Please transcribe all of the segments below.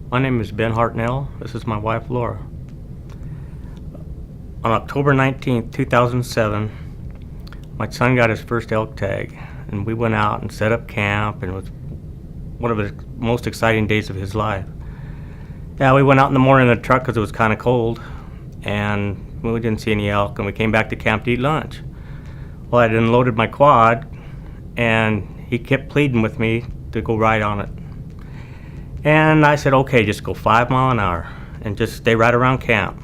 My name is Ben Hartnell. This is my wife, Laura. On October 19th, 2007, my son got his first elk tag, and we went out and set up camp, and it was one of the most exciting days of his life. Yeah, we went out in the morning in the truck because it was kind of cold, and we didn't see any elk, and we came back to camp to eat lunch. Well, I'd unloaded my quad, and he kept pleading with me to go ride on it. And I said, okay, just go 5 miles an hour and just stay right around camp.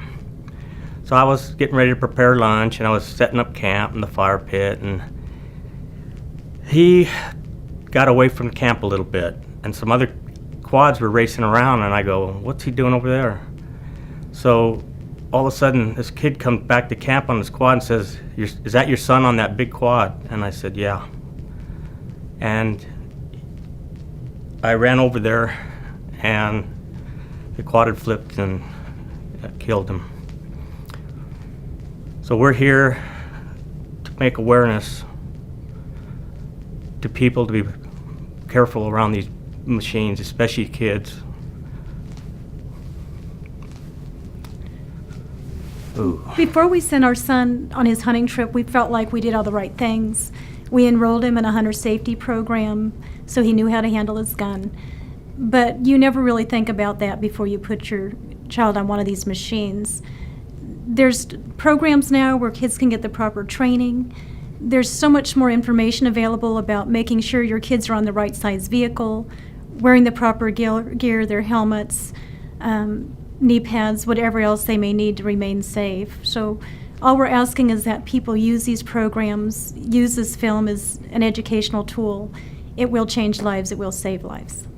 So I was getting ready to prepare lunch, and I was setting up camp in the fire pit, and he got away from the camp a little bit, and some other quads were racing around, and I go, what's he doing over there? So all of a sudden, this kid comes back to camp on his quad and says, is that your son on that big quad? And I said, yeah. And I ran over there, and the quad had flipped and killed him. So we're here to make awareness to people to be careful around these machines, especially kids. Ooh. Before we sent our son on his hunting trip, we felt like we did all the right things. We enrolled him in a hunter safety program so he knew how to handle his gun. But you never really think about that before you put your child on one of these machines. There's programs now where kids can get the proper training. There's so much more information available about making sure your kids are on the right size vehicle, wearing the proper gear, their helmets, knee pads, whatever else they may need to remain safe. So all we're asking is that people use these programs, use this film as an educational tool. It will change lives, it will save lives.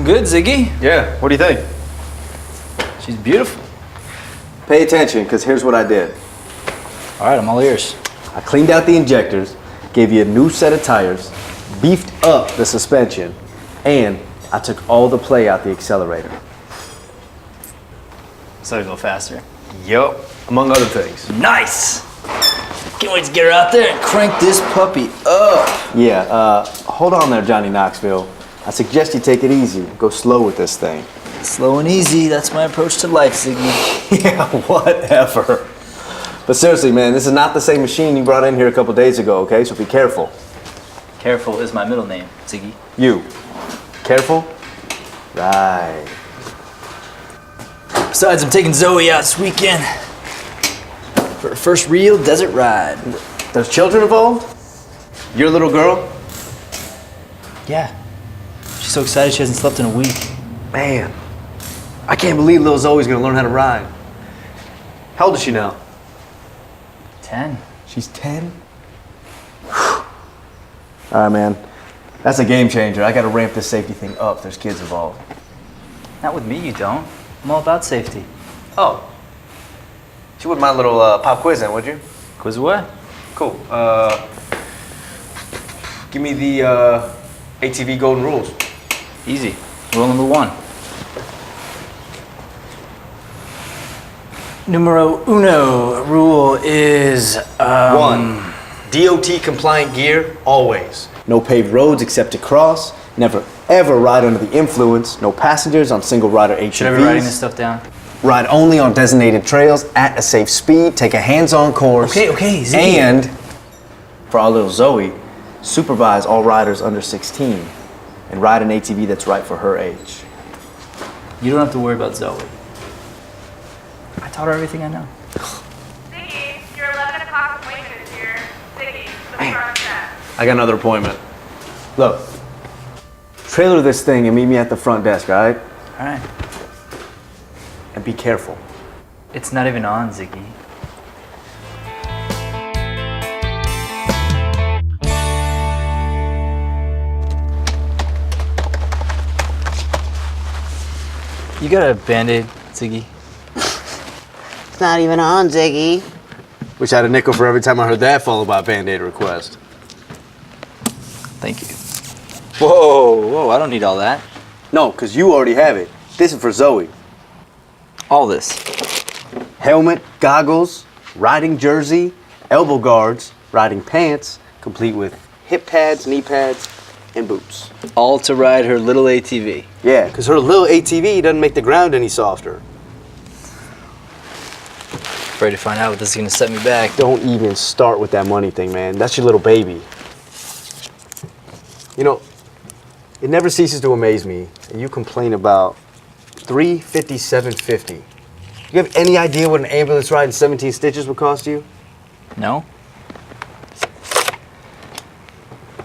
Good, Ziggy. Yeah, what do you think? She's beautiful. Pay attention, because here's what I did. All right, I'm all ears. I cleaned out the injectors, gave you a new set of tires, beefed up the suspension, and I took all the play out the accelerator. So to go faster. Yup, among other things. Nice! Can't wait to get her out there and crank this puppy up. Yeah, hold on there, Johnny Knoxville. I suggest you take it easy. Go slow with this thing. Slow and easy, that's my approach to life, Ziggy. Yeah, whatever. But seriously, man, this is not the same machine you brought in here a couple days ago, okay? So be careful. Careful is my middle name, Ziggy. You. Careful? Right. Besides, I'm taking Zoe out this weekend for her first real desert ride. There's children involved? Your little girl? Yeah. She's so excited she hasn't slept in a week. Man, I can't believe little Zoe's gonna learn how to ride. How old is she now? 10. She's 10? All right, man. That's a game changer. I gotta ramp this safety thing up. There's kids involved. Not with me, you don't. I'm all about safety. Oh. You wouldn't mind a little pop quiz then, would you? Quiz away. Cool. Give me the ATV golden rules. Easy. Rule number 1. Numero uno rule is 1. DOT compliant gear, always. No paved roads except to cross. Never ever ride under the influence. No passengers on single rider ATVs. Should I be writing this stuff down? Ride only on designated trails at a safe speed. Take a hands-on course. Okay, Ziggy. And for our little Zoe, supervise all riders under 16 and ride an ATV that's right for her age. You don't have to worry about Zoe. I taught her everything I know. Ziggy, your 11 o'clock appointment is here. Ziggy, let's start that. I got another appointment. Look, trailer this thing and meet me at the front desk, all right? All right. And be careful. It's not even on, Ziggy. You got a Band-Aid, Ziggy? It's not even on, Ziggy. Wish I had a nickel for every time I heard that followed by a Band-Aid request. Thank you. Whoa, I don't need all that. No, because you already have it. This is for Zoe. All this. Helmet, goggles, riding jersey, elbow guards, riding pants, complete with hip pads, knee pads, and boots. All to ride her little ATV. Yeah, because her little ATV doesn't make the ground any softer. Afraid to find out what this is gonna set me back. Don't even start with that money thing, man. That's your little baby. You know, it never ceases to amaze me. And you complain about $357.50. You have any idea what an ambulance ride and 17 stitches would cost you? No?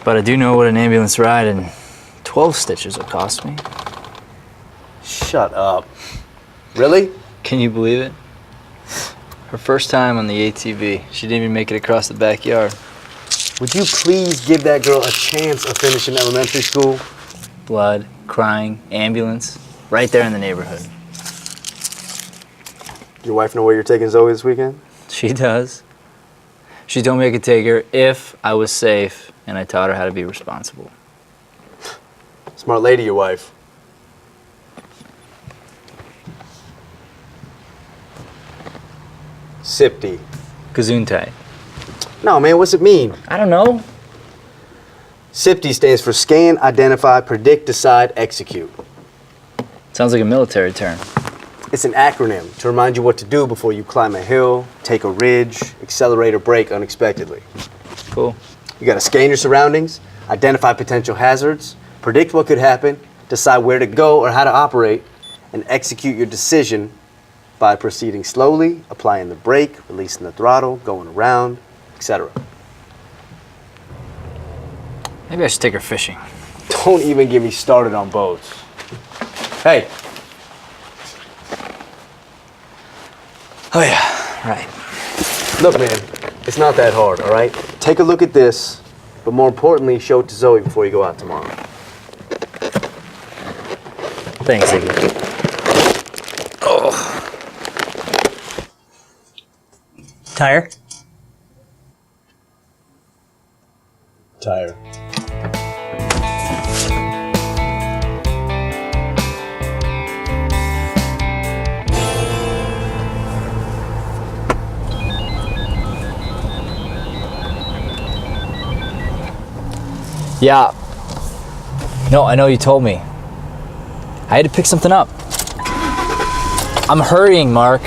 But I do know what an ambulance ride and 12 stitches will cost me. Shut up. Really? Can you believe it? Her first time on the ATV. She didn't even make it across the backyard. Would you please give that girl a chance of finishing elementary school? Blood, crying, ambulance, right there in the neighborhood. Your wife know where you're taking Zoe this weekend? She does. She told me I could take her if I was safe and I taught her how to be responsible. Smart lady, your wife. SIPTY. Gesundheit. No, man, what's it mean? I don't know. SIPTY stands for Scan, Identify, Predict, Decide, Execute. Sounds like a military term. It's an acronym to remind you what to do before you climb a hill, take a ridge, accelerate or brake unexpectedly. Cool. You gotta scan your surroundings, identify potential hazards, predict what could happen, decide where to go or how to operate, and execute your decision by proceeding slowly, applying the brake, releasing the throttle, going around, etc. Maybe I should take her fishing. Don't even get me started on boats. Hey. Oh yeah, right. Look, man, it's not that hard, all right? Take a look at this, but more importantly, show it to Zoe before you go out tomorrow. Thanks, Ziggy. Oh. Tire? Tire. Yeah. No, I know you told me. I had to pick something up. I'm hurrying, Mark.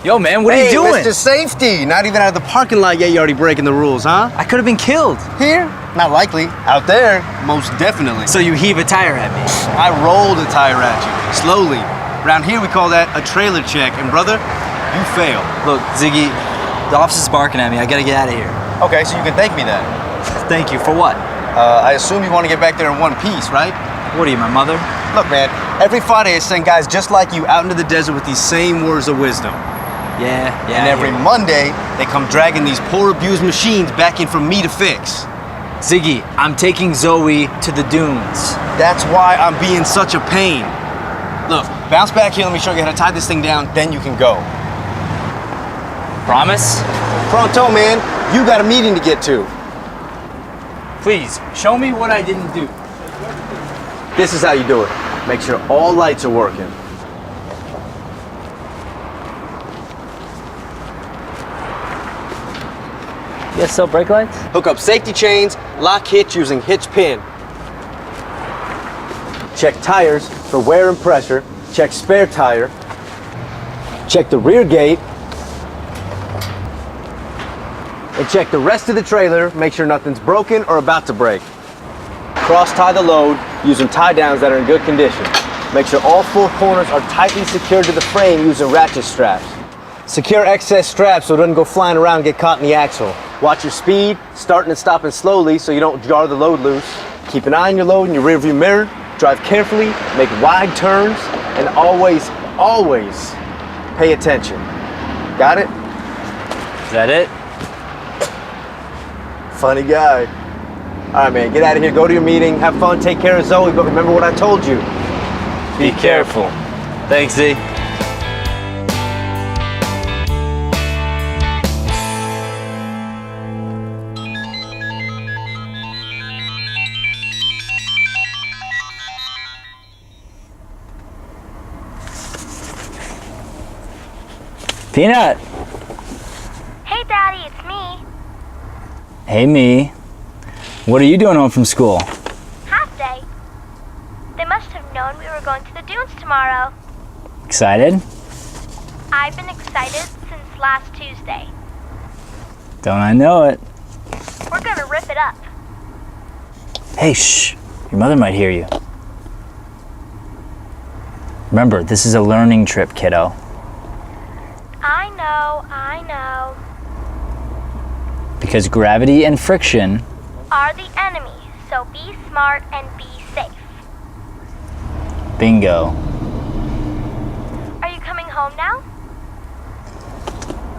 Yo, man, what are you doing? Mr. Safety! Not even out of the parking lot yet, you already breaking the rules, huh? I could have been killed. Here? Not likely. Out there? Most definitely. So you heave a tire at me. I rolled a tire at you, slowly. Around here we call that a trailer check, and brother, you failed. Look, Ziggy, the officer's barking at me. I gotta get out of here. Okay, so you can thank me then. Thank you. For what? I assume you want to get back there in one piece, right? What are you, my mother? Look, man, every Friday I send guys just like you out into the desert with these same words of wisdom. Yeah. And every Monday, they come dragging these poor abused machines back in for me to fix. Ziggy, I'm taking Zoe to the dunes. That's why I'm being such a pain. Look, bounce back here, let me show you how to tie this thing down, then you can go. Promise? Pronto, man. You got a meeting to get to. Please, show me what I didn't do. This is how you do it. Make sure all lights are working. You guys sell brake lights? Hook up safety chains, lock hitch using hitch pin. Check tires for wear and pressure. Check spare tire. Check the rear gate. And check the rest of the trailer, make sure nothing's broken or about to break. Cross tie the load using tie downs that are in good condition. Make sure all 4 corners are tightly secured to the frame using ratchet straps. Secure excess straps so it doesn't go flying around and get caught in the axle. Watch your speed, starting and stopping slowly so you don't jar the load loose. Keep an eye on your load in your rearview mirror. Drive carefully, make wide turns, and always, always pay attention. Got it? Is that it? Funny guy. All right, man, get out of here, go to your meeting, have fun, take care of Zoe, but remember what I told you. Be careful. Thanks, Z. Peanut. Hey, Daddy, it's me. Hey, me. What are you doing home from school? Half day. They must have known we were going to the dunes tomorrow. Excited? I've been excited since last Tuesday. Don't I know it? We're gonna rip it up. Hey, shh. Your mother might hear you. Remember, this is a learning trip, kiddo. I know. Because gravity and friction Are the enemy, so be smart and be safe. bingo. Are you coming home now?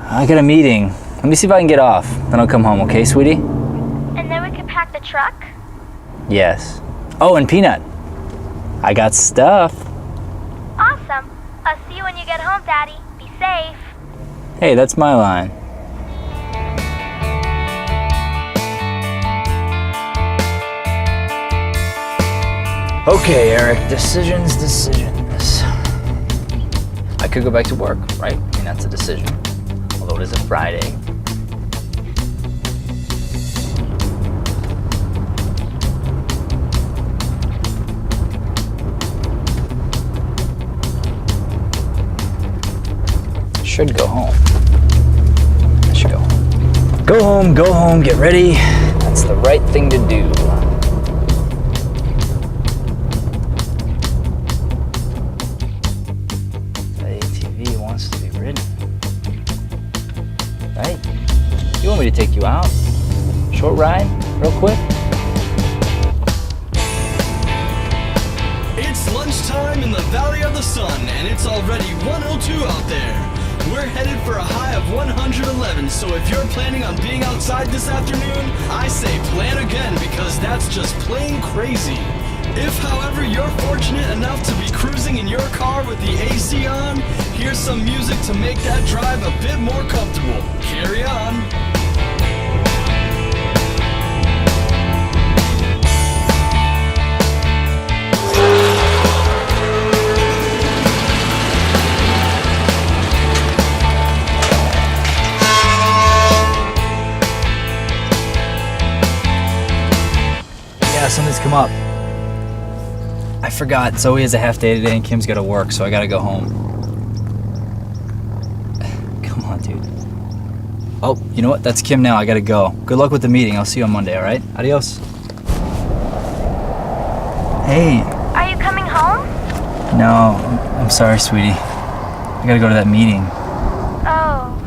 I got a meeting. Let me see if I can get off. Then I'll come home, okay, sweetie? And then we can pack the truck? Yes. Oh, and Peanut. I got stuff. Awesome. I'll see you when you get home, Daddy. Be safe. Hey, that's my line. Okay, Eric, decisions. I could go back to work, right? I mean, that's a decision. Although it is a Friday. Should go home. I should go home. Go home, get ready. That's the right thing to do. The ATV wants to be ridden. Right? You want me to take you out? Short ride? Real quick? It's lunchtime in the Valley of the Sun, and it's already 102 out there. We're headed for a high of 111, so if you're planning on being outside this afternoon, I say plan again because that's just plain crazy. If, however, you're fortunate enough to be cruising in your car with the AC on, here's some music to make that drive a bit more comfortable. Carry on. Yeah, something's come up. I forgot. Zoe has a half day today and Kim's got to work, so I got to go home. Come on, dude. Oh, you know what? That's Kim now. I got to go. Good luck with the meeting. I'll see you on Monday, all right? Adios. Hey. Are you coming home? No, I'm sorry, sweetie. I got to go to that meeting. Oh.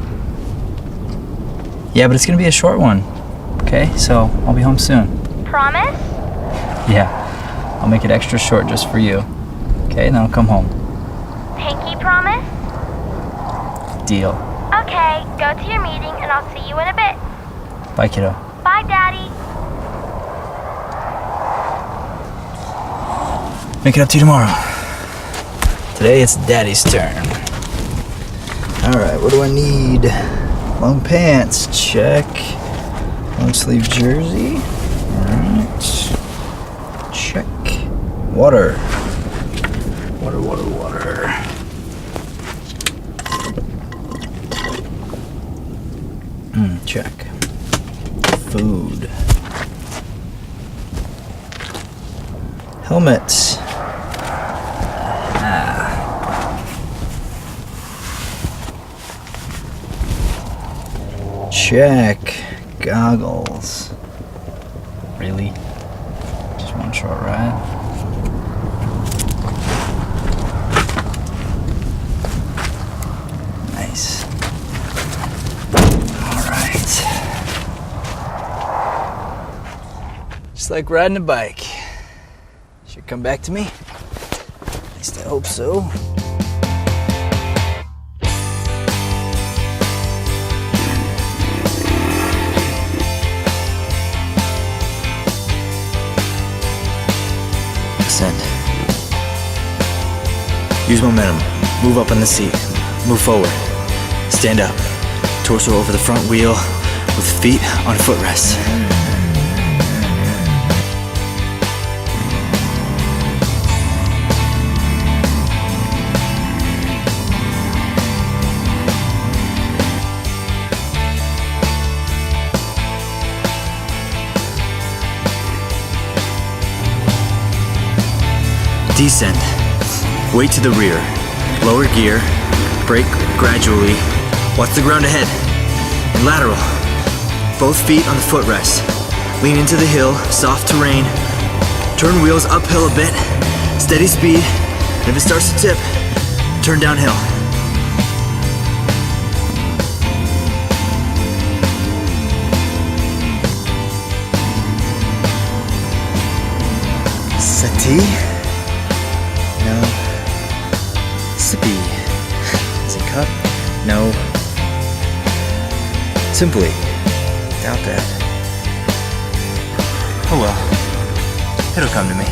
Yeah, but it's going to be a short one. Okay? So I'll be home soon. Promise? Yeah. I'll make it extra short just for you. Okay? And then I'll come home. Pinky promise? Deal. Okay, go to your meeting and I'll see you in a bit. Bye, kiddo. Bye, Daddy. Make it up to you tomorrow. Today it's Daddy's turn. Alright, what do I need? Long pants, check. Long sleeve jersey. Alright. Check. Water. Water. Check. Food. Helmets. check. Goggles. Really? Just one short ride? Nice. Alright. Just like riding a bike. Should come back to me. At least I hope so. Ascend. Use momentum. Move up on the seat. Move forward. Stand up. Torso over the front wheel with feet on footrests. Descend. Weight to the rear. Lower gear. Brake gradually. Watch the ground ahead. And lateral. Both feet on the footrest. Lean into the hill, soft terrain. Turn wheels uphill a bit. Steady speed. And if it starts to tip, turn downhill. Settee. No. Sippy. Is it cup? No. Simply. Doubt that. Oh well. It'll come to me.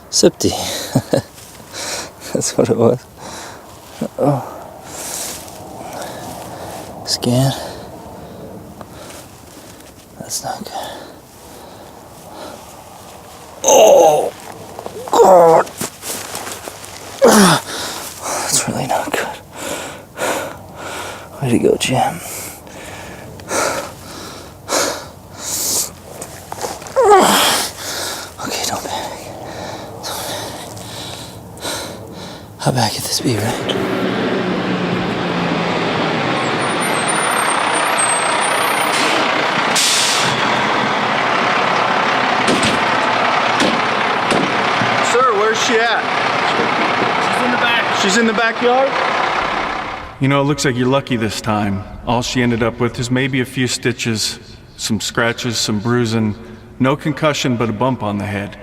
Septi. That's what it was. Oh. Scan. That's not good. Oh! God! That's really not good. Way to go, Jim. Okay, don't panic. How bad could this be, right? Sir, where's she at? She's in the back. She's in the backyard? You know, it looks like you're lucky this time. All she ended up with is maybe a few stitches, some scratches, some bruising, no concussion, but a bump on the head.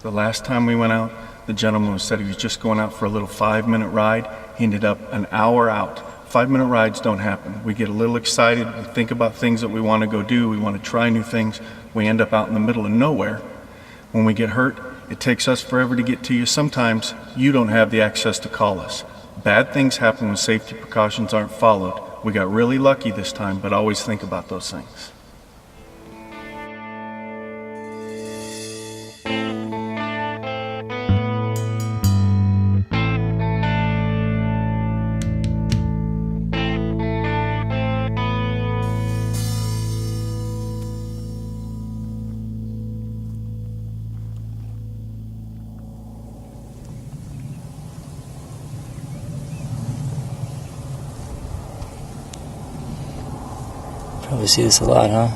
The last time we went out, the gentleman said he was just going out for a little 5-minute ride. He ended up an hour out. 5-minute rides don't happen. We get a little excited, we think about things that we want to go do, we want to try new things. We end up out in the middle of nowhere. When we get hurt, it takes us forever to get to you. Sometimes you don't have the access to call us. Bad things happen when safety precautions aren't followed. We got really lucky this time, but always think about those things. Probably see this a lot, huh?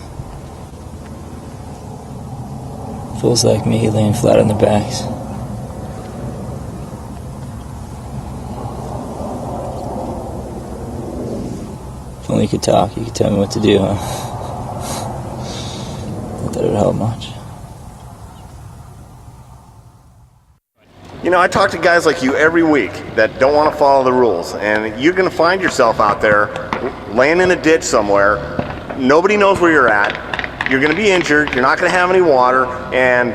Feels like me laying flat on their backs. If only you could talk, you could tell me what to do, huh? Not that it would help much. You know, I talk to guys like you every week that don't want to follow the rules, and you're going to find yourself out there laying in a ditch somewhere. Nobody knows where you're at. You're going to be injured. You're not going to have any water, and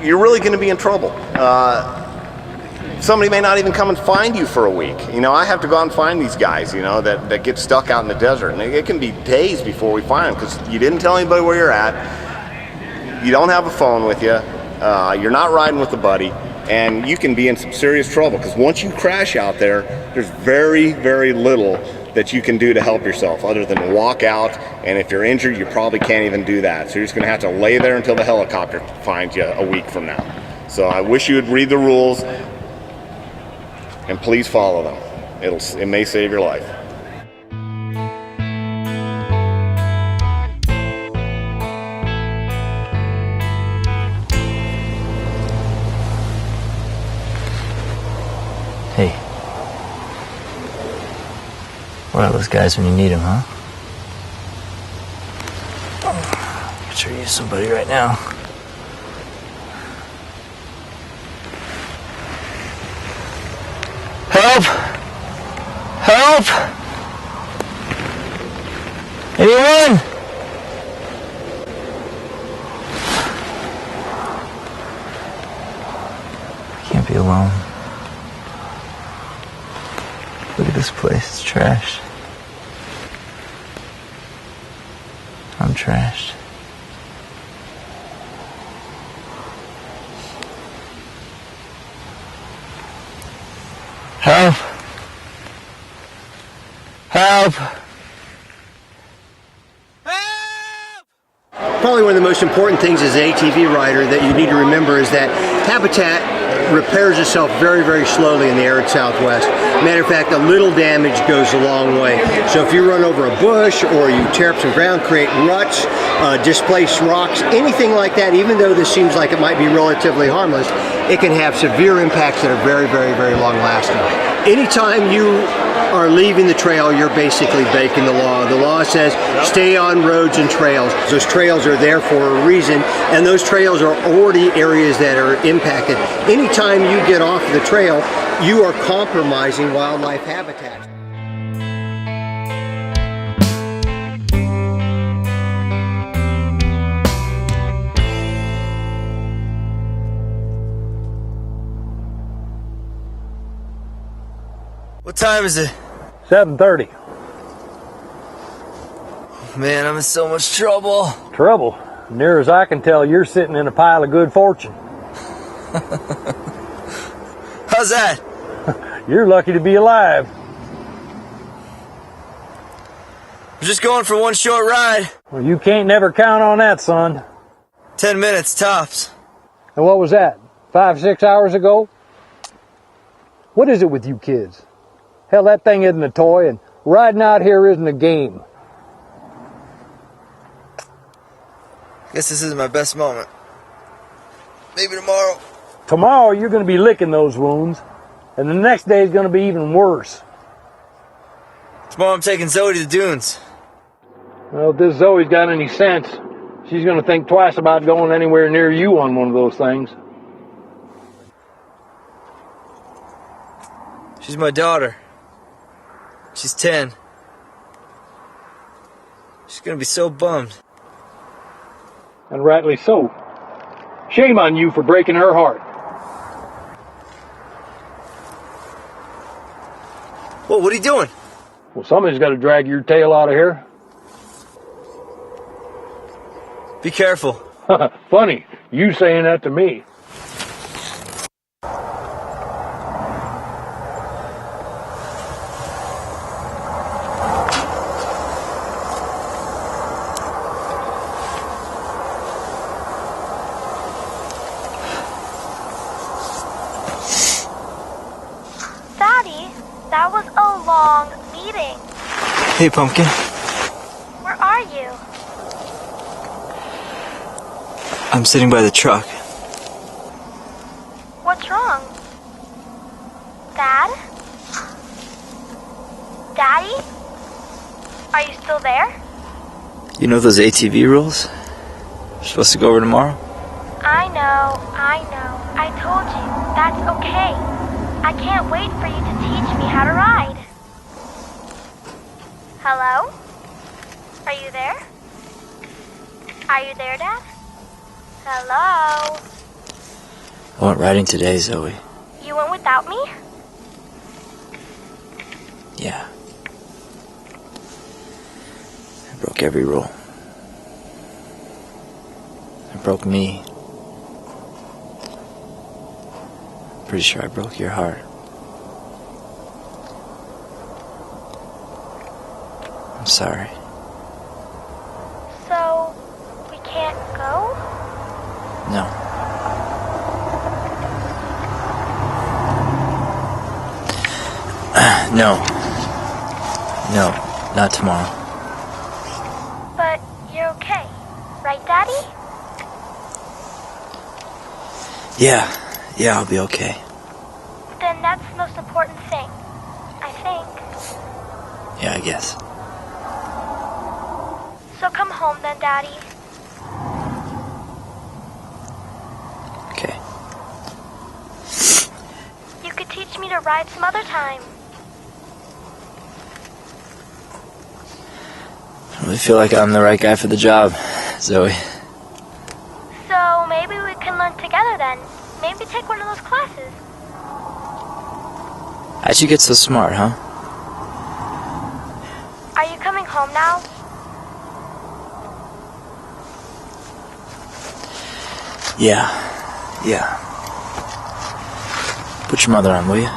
you're really going to be in trouble. somebody may not even come and find you for a week. You know, I have to go out and find these guys, you know, that get stuck out in the desert. And it can be days before we find them because you didn't tell anybody where you're at. You don't have a phone with you. You're not riding with a buddy. And you can be in some serious trouble because once you crash out there, there's very, very little that you can do to help yourself other than walk out, and if you're injured, you probably can't even do that. So you're just gonna have to lay there until the helicopter finds you a week from now. So I wish you would read the rules and please follow them. It may save your life. Hey. Where are those guys when you need them, huh? I could sure use somebody right now. Help! Help! Anyone? I can't be alone. Look at this place, it's trashed. I'm trashed. Help! Help! Probably one of the most important things as an ATV rider that you need to remember is that habitat repairs itself very, very slowly in the arid Southwest. Matter of fact, a little damage goes a long way. So if you run over a bush or you tear up some ground, create ruts, displace rocks, anything like that, even though this seems like it might be relatively harmless, it can have severe impacts that are very, very, very long lasting. Anytime you are leaving the trail, you're basically breaking the law. The law says stay on roads and trails. Those trails are there for a reason, and those trails are already areas that are impacted. Anytime you get off the trail, you are compromising wildlife habitat. What time is it? 7:30. Man, I'm in so much trouble. Trouble? Near as I can tell, you're sitting in a pile of good fortune. How's that? You're lucky to be alive. I'm just going for one short ride. Well, you can't never count on that, son. 10 minutes, tops. And what was that? 5, 6 hours ago? What is it with you kids? Hell, that thing isn't a toy, and riding out here isn't a game. Guess this isn't my best moment. Maybe tomorrow. Tomorrow you're going to be licking those wounds, and the next day is going to be even worse. Tomorrow I'm taking Zoe to the dunes. Well, if this Zoe's got any sense, she's going to think twice about going anywhere near you on one of those things. She's my daughter. She's 10. She's gonna be so bummed. And rightly so. Shame on you for breaking her heart. Whoa, what are you doing? Well, somebody's got to drag your tail out of here. Be careful. Funny, you saying that to me. That was a long meeting. Hey, Pumpkin. Where are you? I'm sitting by the truck. What's wrong? Dad? Daddy? Are you still there? You know those ATV rules? We're supposed to go over tomorrow? I know. I told you. That's okay. I can't wait for you to teach me how to ride. Hello? Are you there? Are you there, Dad? Hello? I went riding today, Zoe. You went without me? Yeah. I broke every rule. I broke me. Pretty sure I broke your heart. I'm sorry. So, we can't go? No. No. No, not tomorrow. But you're okay, right, Daddy? Yeah, I'll be okay. Then that's the most important thing, I think. Yeah, I guess. So come home then, Daddy. Okay. You could teach me to ride some other time. I really feel like I'm the right guy for the job, Zoe. So maybe we can learn together then. Maybe take one of those classes. How'd you get so smart, huh? Are you coming home now? Yeah. Put your mother on, will you?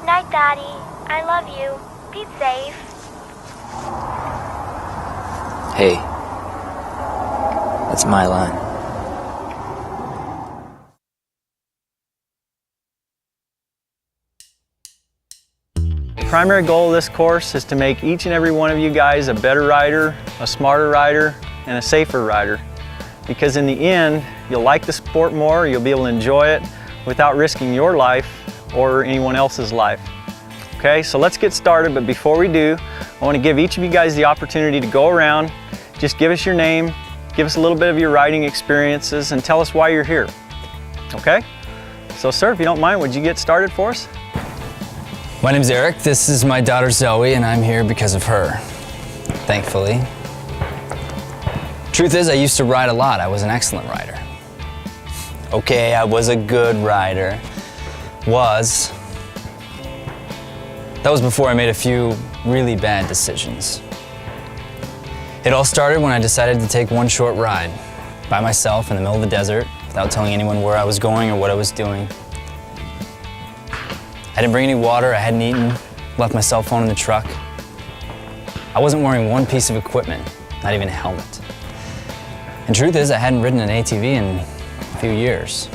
Night, Daddy. I love you. Be safe. Hey. That's my line. The primary goal of this course is to make each and every one of you guys a better rider, a smarter rider, and a safer rider. Because in the end, you'll like the sport more, you'll be able to enjoy it without risking your life or anyone else's life. Okay, so let's get started, but before we do, I want to give each of you guys the opportunity to go around, just give us your name, give us a little bit of your riding experiences, and tell us why you're here. Okay? So sir, if you don't mind, would you get started for us? My name's Eric, this is my daughter Zoe, and I'm here because of her, thankfully. Truth is, I used to ride a lot. I was an excellent rider. Okay, I was a good rider. That was before I made a few really bad decisions. It all started when I decided to take one short ride by myself in the middle of the desert without telling anyone where I was going or what I was doing. I didn't bring any water, I hadn't eaten, left my cell phone in the truck. I wasn't wearing one piece of equipment, not even a helmet. And truth is, I hadn't ridden an ATV in a few years.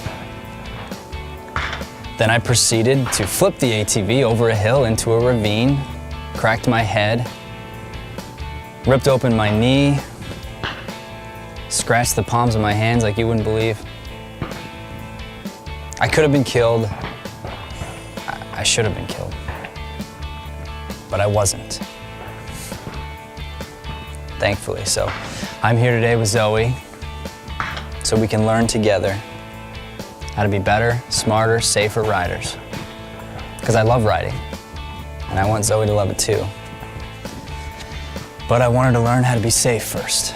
Then I proceeded to flip the ATV over a hill into a ravine, cracked my head, ripped open my knee, scratched the palms of my hands like you wouldn't believe. I could have been killed. I should have been killed. But I wasn't. Thankfully. So I'm here today with Zoe so we can learn together how to be better, smarter, safer riders. Because I love riding, and I want Zoe to love it too. But I want her to learn how to be safe first.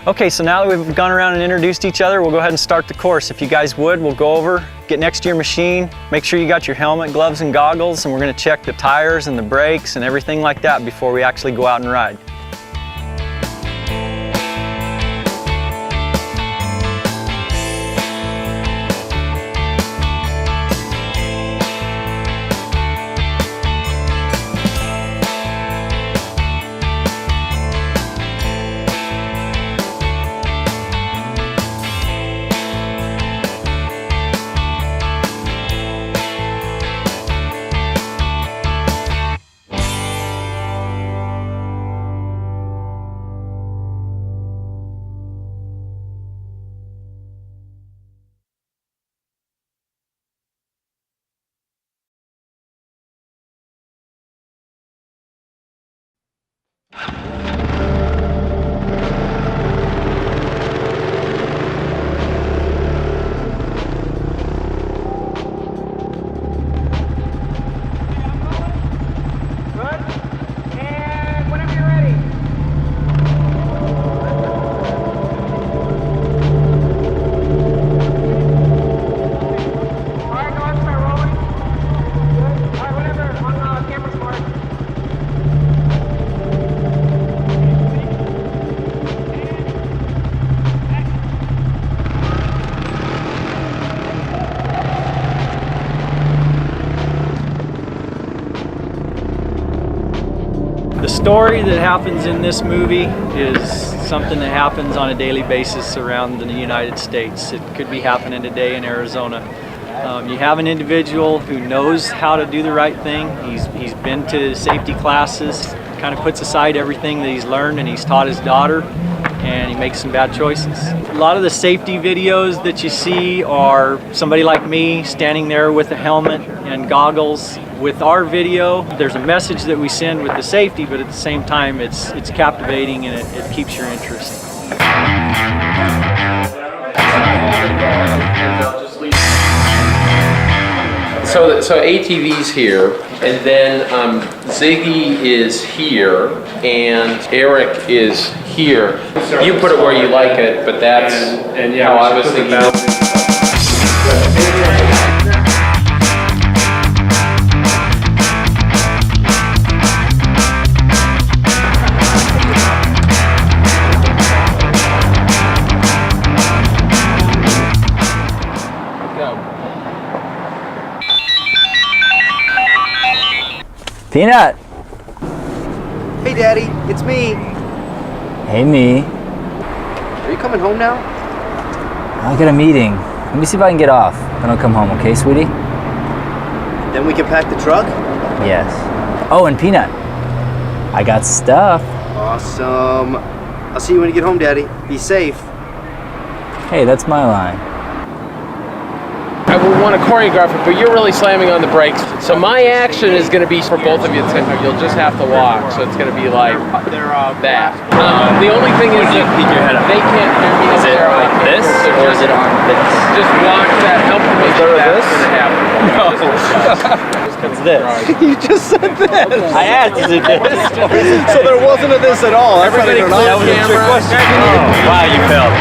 Okay, so now that we've gone around and introduced each other, we'll go ahead and start the course. If you guys would, we'll go over, get next to your machine, make sure you got your helmet, gloves, and goggles, and we're gonna check the tires and the brakes and everything like that before we actually go out and ride. story that happens in this movie is something that happens on a daily basis around the United States. It could be happening today in Arizona. You have an individual who knows how to do the right thing. He's been to safety classes, kind of puts aside everything that he's learned and he's taught his daughter, and he makes some bad choices. A lot of the safety videos that you see are somebody like me standing there with a helmet and goggles. With our video, there's a message that we send with the safety, but at the same time, it's captivating and it keeps your interest. So ATV's here, and then Ziggy is here, and Eric is here. You put it where you like it, but that's how I was thinking. Peanut! Hey, Daddy, it's me. Hey, me. Are you coming home now? I got a meeting. Let me see if I can get off. Then I'll come home, okay, sweetie? Then we can pack the truck? Yes. Oh, and Peanut. I got stuff. Awesome. I'll see you when you get home, Daddy. Be safe. Hey, that's my line. I would want to choreograph it, but you're really slamming on the brakes. So my action is going to be for both of you. You'll just have to walk. So it's going to be like that. The only thing is that they can't hear me. Is it like this, or is it on this? Just watch that. Help me make sure that's going to happen. No. It's this. You just said this. I asked, is it this? So there wasn't a this at all. Everybody clear That was a trick question. Oh, wow, you failed.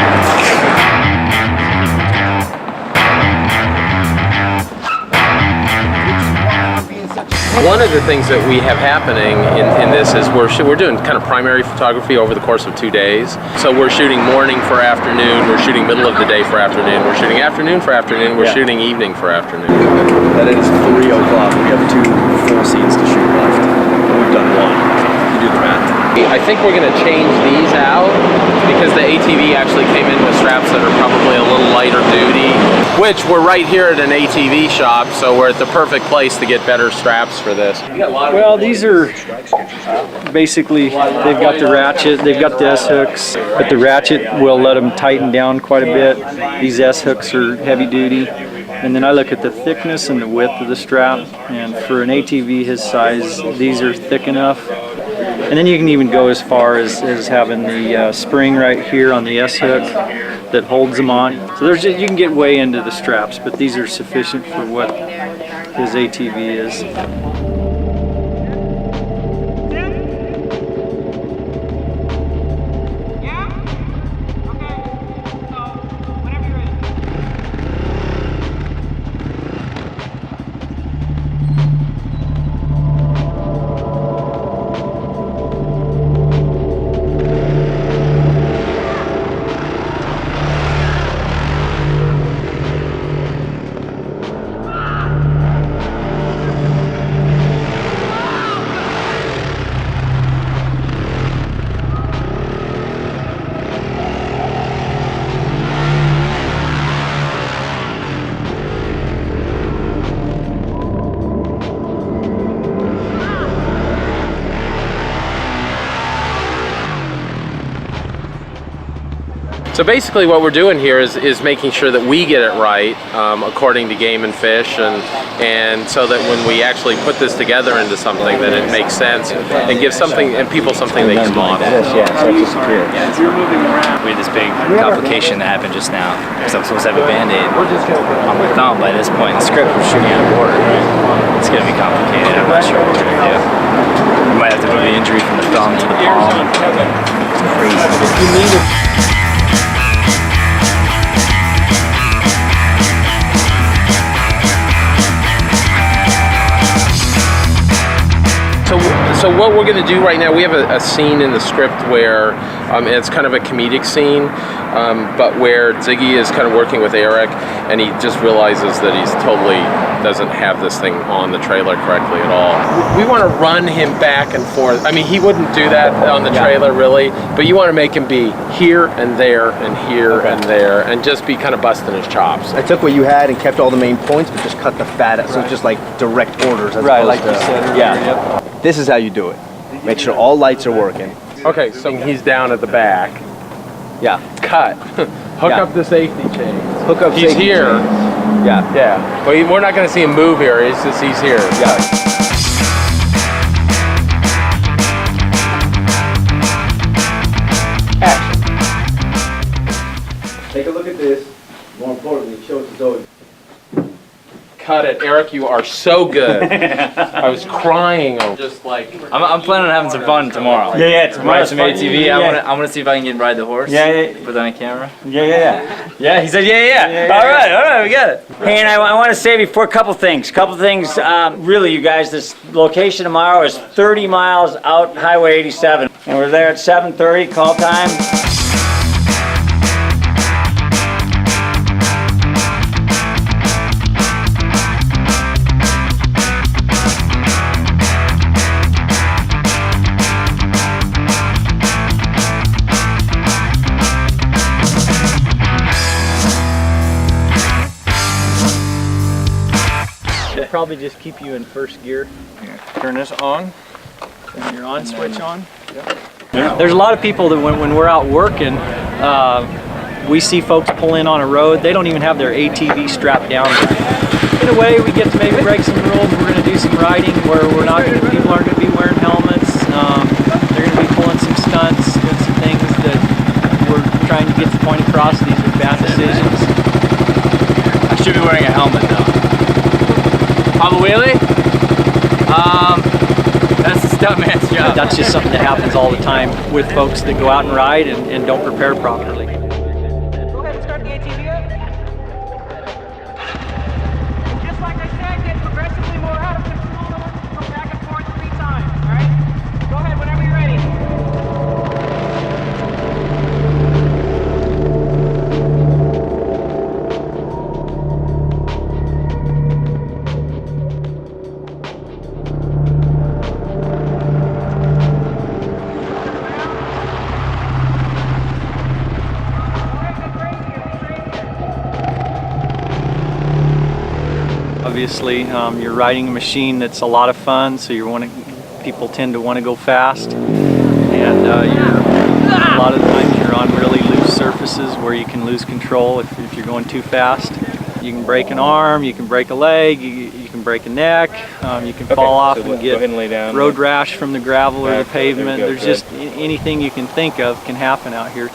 One of the things that we have happening in this is we're doing kind of primary photography over the course of 2 days. So we're shooting morning for afternoon, we're shooting middle of the day for afternoon, we're shooting afternoon for afternoon, we're shooting evening for afternoon. That is 3 o'clock. We have 2 full scenes to shoot left. We've done 1. You do the math. I think we're going to change these out because the ATV actually came in with straps that are probably a little lighter duty, which we're right here at an ATV shop, so we're at the perfect place to get better straps for this. Well, these are basically, they've got the ratchet, they've got the S-hooks, but the ratchet will let them tighten down quite a bit. These S-hooks are heavy duty. And then I look at the thickness and the width of the strap, and for an ATV his size, these are thick enough. And then you can even go as far as having the spring right here on the S-hook that holds them on. So you can get way into the straps, but these are sufficient for what his ATV is. So basically what we're doing here is making sure that we get it right according to Game and Fish, and so that when we actually put this together into something, that it makes sense and gives something and people something they can model. We had this big complication that happened just now because I'm supposed to have a Band-Aid on my thumb by this point. The script was shooting out of order. It's going to be complicated. I'm not sure what we're going to do. We might have to move the injury from the thumb to the palm. It's crazy. So what we're going to do right now, we have a scene in the script where it's kind of a comedic scene, but where Ziggy is kind of working with Eric, and he just realizes that he's totally doesn't have this thing on the trailer correctly at all. We want to run him back and forth. I mean, he wouldn't do that on the trailer really, but you want to make him be here and there and here and there, and just be kind of busting his chops. I took what you had and kept all the main points, but just cut the fat out, so it's just like direct orders as Right, opposed like to, you said earlier, yeah. This is how you do it. Make sure all lights are working. Okay, so he's down at the back. Yeah. Cut. Hook up the safety chains. Hook up He's safety here. chains. Yeah. Yeah. But we're not going to see him move here. It's just he's here. Yeah. Take a look at this. More importantly, show it to Zoe. Cut it. Eric, you are so good. I was crying over just like... I'm planning on having some fun tomorrow. Yeah, tomorrow. Ride some ATV. I want to see if I can ride the horse. Yeah. Put that on camera. Yeah. Yeah, he said yeah. All right, we got it. Hey, and I want to say before a couple things. Really, you guys, this location tomorrow is 30 miles out Highway 87. And we're there at 7:30, call time. Probably just keep you in first gear. Turn this on. Turn your on switch on. There's a lot of people that when we're out working, we see folks pull in on a road. They don't even have their ATV strapped down. In a way, we get to maybe break some rules. We're going to do some riding where people aren't going to be wearing helmets. They're going to be pulling some stunts, doing some things that we're trying to get the point across. These are bad decisions. I should be wearing a helmet though. On the wheelie? That's the stuntman's job. That's just something that happens all the time with folks that go out and ride and don't prepare properly. Go ahead and start the ATV up. And just like I said, get progressively more out of control. Go back and forth 3 times, all right? Go ahead whenever you're ready. Obviously, you're riding a machine that's a lot of fun, so people tend to want to go fast, and a lot of times you're on really loose surfaces where you can lose control if you're going too fast. You can break an arm, you can break a leg, you can break a neck, you can fall off and get road rash from the gravel or the pavement. There's just anything you can think of can happen out here.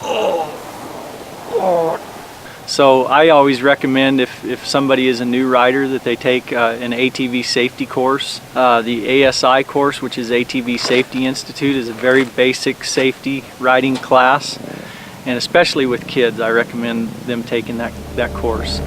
So I always recommend if somebody is a new rider that they take an ATV safety course. The ASI course, which is ATV Safety Institute, is a very basic safety riding class, and especially with kids, I recommend them taking that course.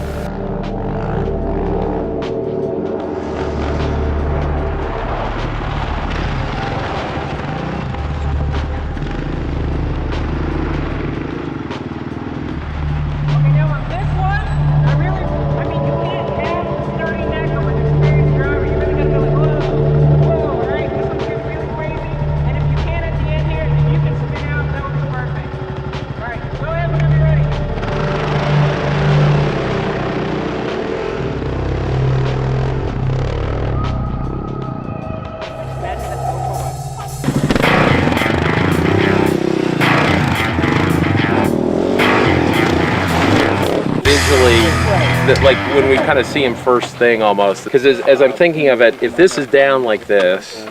That like when we kind of see him first thing almost, because as I'm thinking of it, if this is down like this,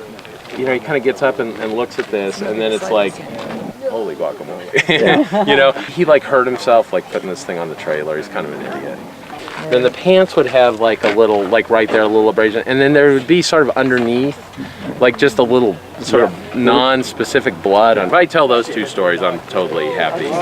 you know, he kind of gets up and looks at this, and then it's like, holy guacamole. You know, he like hurt himself like putting this thing on the trailer. He's kind of an idiot. Then the pants would have like a little, like right there, a little abrasion, and then there would be sort of underneath, like just a little sort of non-specific blood. If I tell those 2 stories, I'm totally happy.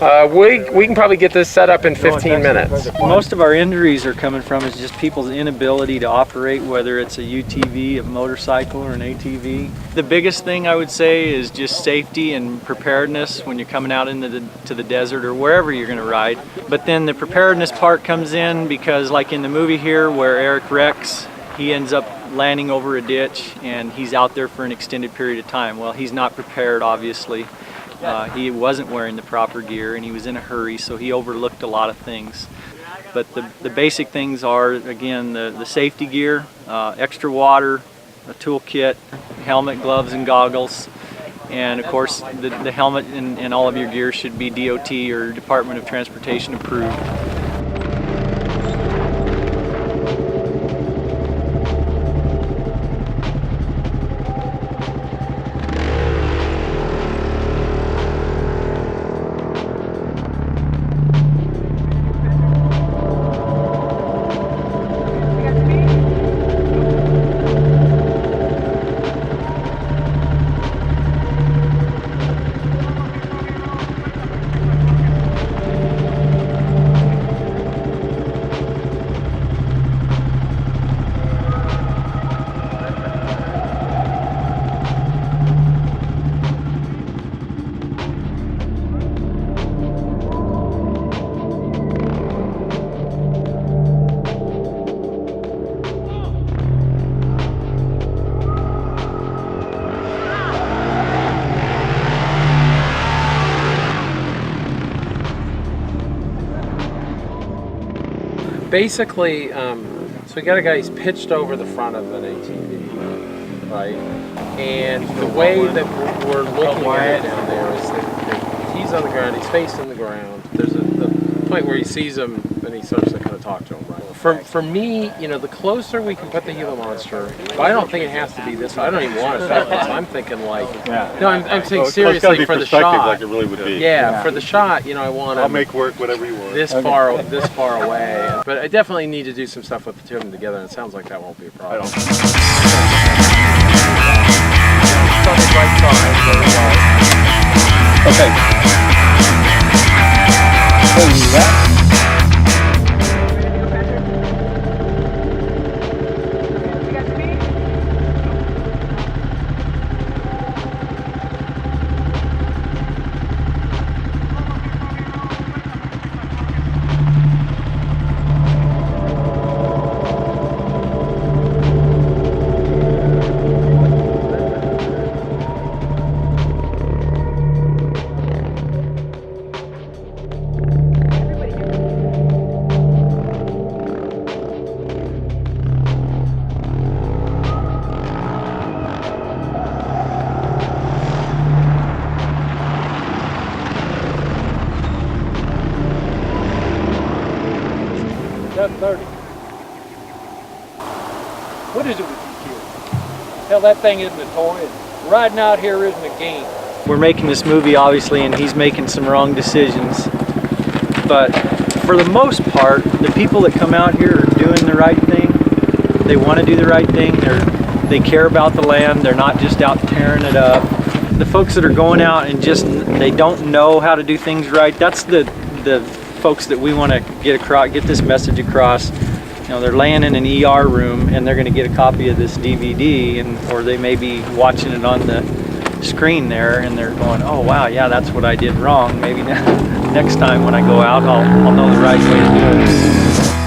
We can probably get this set up in 15 minutes. Most of our injuries are coming from is just people's inability to operate, whether it's a UTV, a motorcycle, or an ATV. The biggest thing I would say is just safety and preparedness when you're coming out into the desert or wherever you're going to ride. But then the preparedness part comes in because, like in the movie here where Eric wrecks, he ends up landing over a ditch and he's out there for an extended period of time. Well, he's not prepared, obviously. He wasn't wearing the proper gear and he was in a hurry, so he overlooked a lot of things. But the basic things are, again, the safety gear, extra water, a toolkit, helmet, gloves, and goggles. And of course, the helmet and all of your gear should be DOT or Department of Transportation approved. Basically, so we got a guy, he's pitched over the front of an ATV, right? And the way that we're looking at it down there is that he's on the ground, he's facing the ground. There's the point where he sees him and he starts to kind of talk to him, right? For me, you know, the closer we can put the Gila monster, but I don't think it has to be this way. I don't even want it that close. I'm thinking like, no, I'm saying seriously for the shot. Like it really would be. Yeah, for the shot, you know, I want I'll make work whatever you want. this far away. But I definitely need to do some stuff with the two of them together, and it sounds like that won't be a problem. I don't. Okay. Hold that. What is it with you kids? Hell, that thing isn't a toy. And riding out here isn't a game. We're making this movie, obviously, and he's making some wrong decisions. But for the most part, the people that come out here are doing the right thing. They want to do the right thing. They care about the land. They're not just out tearing it up. The folks that are going out and just, they don't know how to do things right, that's the folks that we want to get this message across. You know, they're laying in an ER room and they're going to get a copy of this DVD, or they may be watching it on the screen there and they're going, oh wow, yeah, that's what I did wrong. Maybe next time when I go out, I'll know the right way to do it.